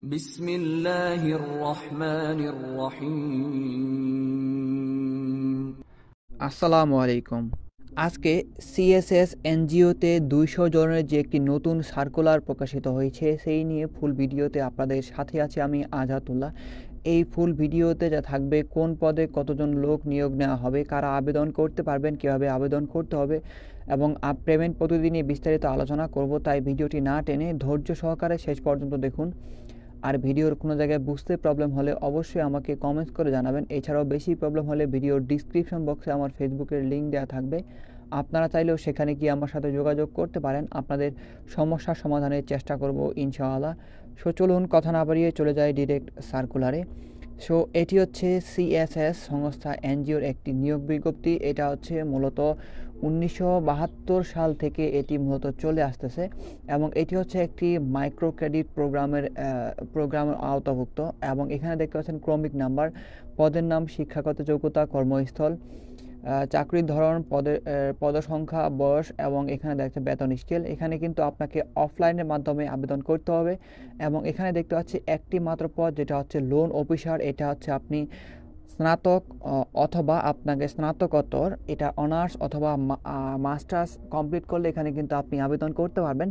بسم الله الرحمن الرحيم আসসালামু আলাইকুম। আজকে সিএসএস এনজিওতে 200 জনের যে একটি নতুন সার্কুলার প্রকাশিত হয়েছে সেই নিয়ে ফুল ভিডিওতে আপনাদের সাথে আছে আমি আজাতুল্লাহ। এই ফুল ভিডিওতে যা থাকবে কোন পদে কতজন লোক নিয়োগ নেওয়া হবে, কারা আবেদন করতে পারবেন, কীভাবে আবেদন করতে হবে এবং পেমেন্ট পদ্ধতি নিয়ে বিস্তারিত আলোচনা করব। তাই ভিডিওটি না টেনে ধৈর্য সহকারে শেষ পর্যন্ত দেখুন। আর ভিডিওর কোনো জায়গায় বুঝতে প্রবলেম হলে অবশ্যই আমাকে কমেন্টস করে জানাবেন। এছাড়াও বেশি প্রবলেম হলে ভিডিওর ডিসক্রিপশন বক্সে আমার ফেসবুকের লিঙ্ক দেওয়া থাকবে, আপনারা চাইলেও সেখানে গিয়ে আমার সাথে যোগাযোগ করতে পারেন। আপনাদের সমস্যার সমাধানের চেষ্টা করব ইনশাআল্লাহ। সো চলুন কথা না বাড়িয়ে চলে যায় ডিরেক্ট সার্কুলারে। সো এটি হচ্ছে সিএসএস সংস্থা এনজিওর একটি নিয়োগ বিজ্ঞপ্তি। এটা হচ্ছে মূলত 1972 সাল থেকে এটি মূলত চলে আসতেছে এবং এটি হচ্ছে একটি মাইক্রো ক্রেডিট প্রোগ্রামের আওতাভুক্ত এবং এখানে দেখতে পাচ্ছেন ক্রমিক নাম্বার, পদের নাম, শিক্ষাগত যোগ্যতা, কর্মস্থল, চাকরির ধরন, পদসংখ্যা, বয়স এবং এখানে দেখতে বেতন স্কেল। এখানে কিন্তু আপনাকে অফলাইনের মাধ্যমে আবেদন করতে হবে এবং এখানে দেখতে পাচ্ছি একটি মাত্র পদ, যেটা হচ্ছে লোন অফিসার। এটা হচ্ছে আপনি স্নাতক অথবা আপনাকে স্নাতকোত্তর, এটা অনার্স অথবা মাস্টার্স কমপ্লিট করলে এখানে কিন্তু আপনি আবেদন করতে পারবেন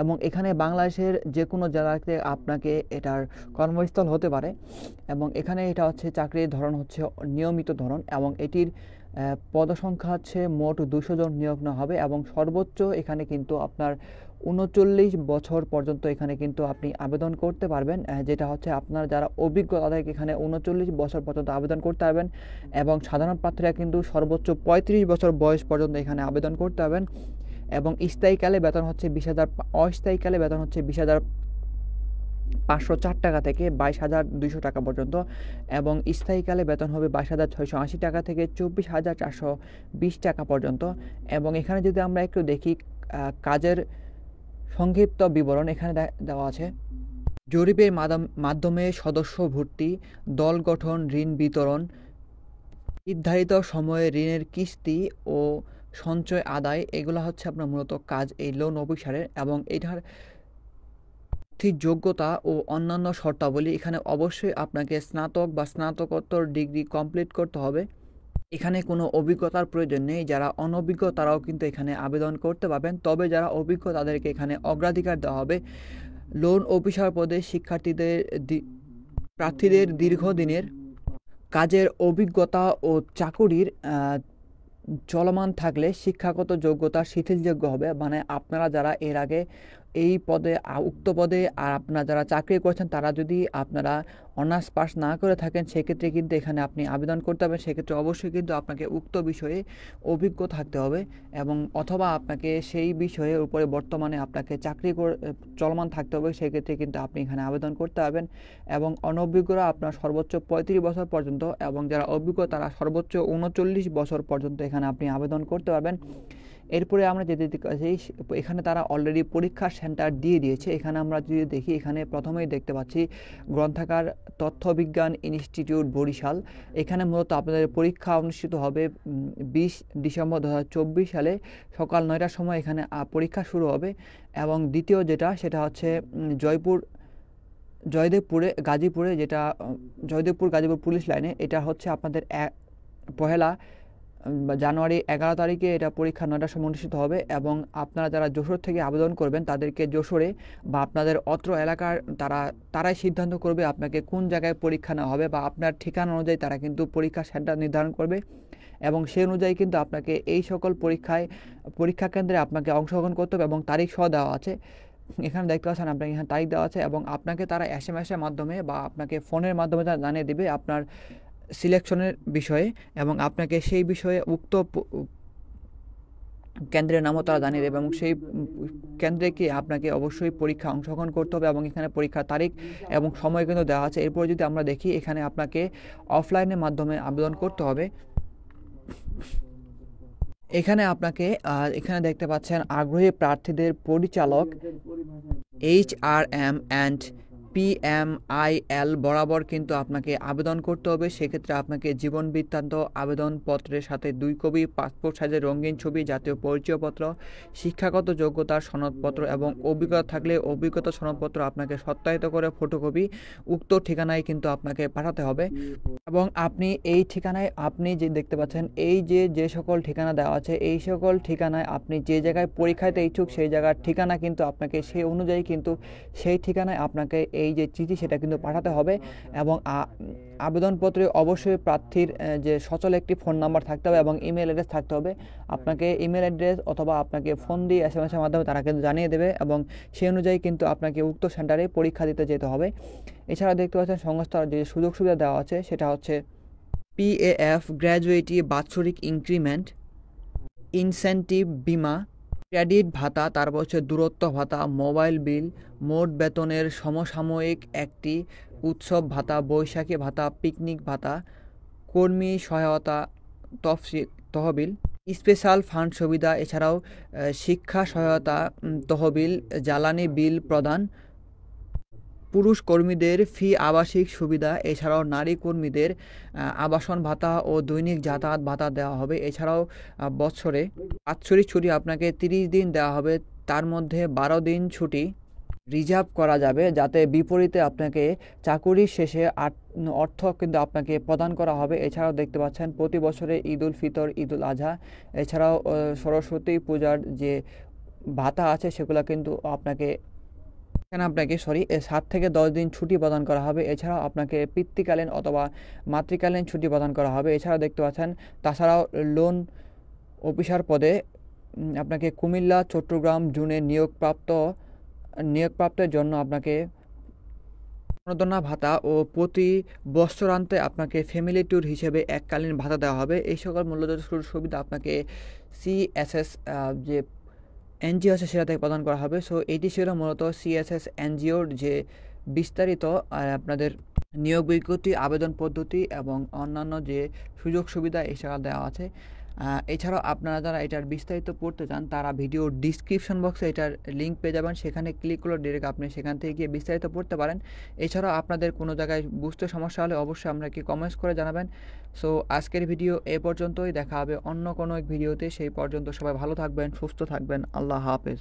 এবং এখানে বাংলাদেশের যে কোনো জেলাতে আপনাকে এটার কর্মস্থল হতে পারে এবং এখানে এটা হচ্ছে চাকরির ধরন হচ্ছে নিয়মিত ধরন এবং এটির পদসংখ্যা হচ্ছে মোট 200 জন নিয়োগ নেওয়া হবে এবং সর্বোচ্চ এখানে কিন্তু আপনার 39 বছর পর্যন্ত এখানে কিন্তু আপনি আবেদন করতে পারবেন, যেটা হচ্ছে আপনার যারা অভিজ্ঞ তাদেরকে এখানে 39 বছর পর্যন্ত আবেদন করতে পারবেন এবং সাধারণ প্রার্থীরা কিন্তু সর্বোচ্চ 35 বছর বয়স পর্যন্ত এখানে আবেদন করতে পারবেন এবং স্থায়ীকালে বেতন হচ্ছে 20,000, অস্থায়ীকালে বেতন হচ্ছে 20,504 টাকা থেকে 22,200 টাকা পর্যন্ত এবং স্থায়ীকালে বেতন হবে 22,680 টাকা থেকে 24,420 টাকা পর্যন্ত। এবং এখানে যদি আমরা একটু দেখি কাজের সংক্ষিপ্ত বিবরণ এখানে দেওয়া আছে। জরিপের মাধ্যমে সদস্য ভর্তি, দল গঠন, ঋণ বিতরণ, নির্ধারিত সময়ে ঋণের কিস্তি ও সঞ্চয় আদায়, এগুলো হচ্ছে আপনার মূলত কাজ এই লোন অফিসারের। এবং এটার যোগ্যতা ও অন্যান্য শর্তাবলী, এখানে অবশ্যই আপনাকে স্নাতক বা স্নাতকোত্তর ডিগ্রি কমপ্লিট করতে হবে। এখানে কোনো অভিজ্ঞতার প্রয়োজন নেই, যারা অনভিজ্ঞ তারাও কিন্তু এখানে আবেদন করতে পারবেন, তবে যারা অভিজ্ঞ তাদেরকে এখানে অগ্রাধিকার দেওয়া হবে। লোন অফিসার পদে প্রার্থীদের দীর্ঘদিনের কাজের অভিজ্ঞতা ও চাকুরির চলমান থাকলে শিক্ষাগত যোগ্যতা শিথিলযোগ্য হবে। মানে আপনারা যারা এর আগে এই পদে উক্ত পদে আর আপনারা যারা চাকরি করছেন তারা যদি আপনারা অনার্স পাস না করে থাকেন সেক্ষেত্রে কিন্তু এখানে আপনি আবেদন করতে হবে। সেক্ষেত্রে অবশ্যই কিন্তু আপনাকে উক্ত বিষয়ে অভিজ্ঞ থাকতে হবে এবং অথবা আপনাকে সেই বিষয়ের উপরে বর্তমানে আপনাকে চাকরি চলমান থাকতে হবে, সেক্ষেত্রে কিন্তু আপনি এখানে আবেদন করতে পারবেন। এবং অনভিজ্ঞরা আপনার সর্বোচ্চ 35 বছর পর্যন্ত এবং যারা অভিজ্ঞ তারা সর্বোচ্চ 39 বছর পর্যন্ত এখানে আপনি আবেদন করতে পারবেন। এরপরে আমরা যেতে এখানে তারা অলরেডি পরীক্ষার সেন্টার দিয়ে দিয়েছে। এখানে আমরা যদি দেখি, এখানে প্রথমেই দেখতে পাচ্ছি গ্রন্থাগার তথ্য বিজ্ঞান ইনস্টিটিউট বরিশাল। এখানে মূলত আপনাদের পরীক্ষা অনুষ্ঠিত হবে 20 ডিসেম্বর 2024 সালে সকাল 9টার সময় এখানে পরীক্ষা শুরু হবে। এবং দ্বিতীয় যেটা সেটা হচ্ছে গাজীপুরে, যেটা জয়দেবপুর গাজীপুর পুলিশ লাইনে। এটা হচ্ছে আপনাদের পহেলা জানুয়ারি 11 তারিখে এটা পরীক্ষা 9টার সময় অনুষ্ঠিত হবে এবং আপনারা যারা যশোর থেকে আবেদন করবেন তাদেরকে যশোরে বা আপনাদের অত্র এলাকার তারাই সিদ্ধান্ত করবে আপনাকে কোন জায়গায় পরীক্ষা নেওয়া হবে বা আপনার ঠিকানা অনুযায়ী তারা কিন্তু পরীক্ষা সেন্টার নির্ধারণ করবে এবং সেই অনুযায়ী কিন্তু আপনাকে এই সকল পরীক্ষা কেন্দ্রে আপনাকে অংশগ্রহণ করতে হবে এবং তারিখ সহ দেওয়া আছে। এখানে দেখতে পাচ্ছেন আপনাকে এখানে তারিখ দেওয়া আছে এবং আপনাকে তারা SMS-এর মাধ্যমে বা আপনাকে ফোনের মাধ্যমে তারা জানিয়ে দেবে আপনার সিলেকশনের বিষয়ে এবং আপনাকে সেই বিষয়ে উক্ত কেন্দ্রের নামও তারা জানিয়ে দেবে এবং সেই কেন্দ্রে কি আপনাকে অবশ্যই পরীক্ষা অংশগ্রহণ করতে হবে এবং এখানে পরীক্ষার তারিখ এবং সময় কিন্তু দেওয়া আছে। এরপর যদি আমরা দেখি, এখানে আপনাকে অফলাইনের মাধ্যমে আবেদন করতে হবে। এখানে আপনাকে এখানে দেখতে পাচ্ছেন আগ্রহী প্রার্থীদের পরিচালক HRM অ্যান্ড PMIL বরাবর কিন্তু আপনাকে আবেদন করতে হবে। সেক্ষেত্রে আপনাকে জীবন বৃত্তান্ত, আবেদনপত্রের সাথে 2 কপি পাসপোর্ট সাইজের রঙিন ছবি, জাতীয় পরিচয়পত্র, শিক্ষাগত যোগ্যতার সনদপত্র এবং অভিজ্ঞতা থাকলে অভিজ্ঞতা সনদপত্র আপনাকে সত্যায়িত করে ফটোকপি উক্ত ঠিকানায় কিন্তু আপনাকে পাঠাতে হবে। এবং আপনি এই ঠিকানায়, আপনি যে দেখতে পাচ্ছেন এই যে সকল ঠিকানা দেওয়া আছে, এই সকল ঠিকানায় আপনি যে জায়গায় পরীক্ষা দিতে ইচ্ছুক সেই জায়গার ঠিকানা কিন্তু আপনাকে সেই অনুযায়ী কিন্তু সেই ঠিকানায় আপনাকে এই যে চিঠি সেটা কিন্তু পাঠাতে হবে। এবং আবেদনপত্রে অবশ্যই প্রার্থীর যে সচল একটি ফোন নাম্বার থাকতে হবে এবং ইমেল অ্যাড্রেস থাকতে হবে। আপনাকে ইমেল অ্যাড্রেস অথবা আপনাকে ফোন দিয়ে SMS এর মাধ্যমে তারা কিন্তু জানিয়ে দেবে এবং সেই অনুযায়ী কিন্তু আপনাকে উক্ত সেন্টারে পরীক্ষা দিতে যেতে হবে। এছাড়া দেখতে পাচ্ছেন সংস্থার যে সুযোগ সুবিধা দেওয়া আছে সেটা হচ্ছে PAF, গ্র্যাজুয়েটি, বাৎসরিক ইনক্রিমেন্ট, ইনসেন্টিভ, বিমা, ক্রেডিট ভাতা, তারপর হচ্ছে দূরত্ব ভাতা, মোবাইল বিল, মোট বেতনের সমসাময়িক একটি উৎসব ভাতা, বৈশাখী ভাতা, পিকনিক ভাতা, কর্মী সহায়তা তহবিল, স্পেশাল ফান্ড সুবিধা, এছাড়াও শিক্ষা সহায়তা তহবিল, জ্বালানি বিল প্রদান, পুরুষ কর্মীদের ফি আবাসিক সুবিধা, এছাড়াও নারী কর্মীদের আবাসন ভাতা ও দৈনিক যাতায়াত ভাতা দেওয়া হবে। এছাড়াও বছরে বাৎসরিক ছুটি আপনাকে 30 দিন দেওয়া হবে, তার মধ্যে 12 দিন ছুটি রিজার্ভ করা যাবে, যাতে বিপরীতে আপনাকে চাকুরির শেষে অর্থ কিন্তু আপনাকে প্রদান করা হবে। এছাড়াও দেখতে পাচ্ছেন প্রতি বছরে ঈদ উল ফিতর, ঈদ উল আজহা, এছাড়াও সরস্বতী পূজার যে ভাতা আছে সেগুলো কিন্তু আপনাকে 7 থেকে 10 দিন ছুটি প্রদান করা হবে। এছাড়াও আপনাকে পিতৃকালীন অথবা মাতৃকালীন ছুটি প্রদান করা হবে। এছাড়াও দেখতে পাচ্ছেন তাছাড়াও লোন অফিসার পদে আপনাকে কুমিল্লা, চট্টগ্রাম জোনে নিয়োগপ্রাপ্তের জন্য আপনাকে প্রণোদনা ভাতা ও প্রতি বছরান্তে আপনাকে ফ্যামিলি ট্যুর হিসেবে এককালীন ভাতা দেওয়া হবে। এই সকল মূল্যযুক্ত সুবিধা আপনাকে CSS যে NGO আছে সেটা থেকে প্রদান করা হবে। সো এটি ছিল মূলত CSS NGOর যে বিস্তারিত আপনাদের নিয়োগ বিজ্ঞপ্তি, আবেদন পদ্ধতি এবং অন্যান্য যে সুযোগ সুবিধা এছাড়া দেওয়া আছে। এছাড়াও আপনারা যারা এটার বিস্তারিত পড়তে চান তারা ভিডিও ডিসক্রিপশন বক্সে এটার লিঙ্ক পেয়ে যাবেন, সেখানে ক্লিক করলে ডিরেক্ট আপনি সেখান থেকে গিয়ে বিস্তারিত পড়তে পারেন। এছাড়াও আপনাদের কোনো জায়গায় বুঝতে সমস্যা হলে অবশ্যই আপনাকে কমেন্টস করে জানাবেন। সো আজকের ভিডিও এ পর্যন্তই, দেখা হবে অন্য কোনো এক ভিডিওতে। সেই পর্যন্ত সবাই ভালো থাকবেন, সুস্থ থাকবেন। আল্লাহ হাফেজ।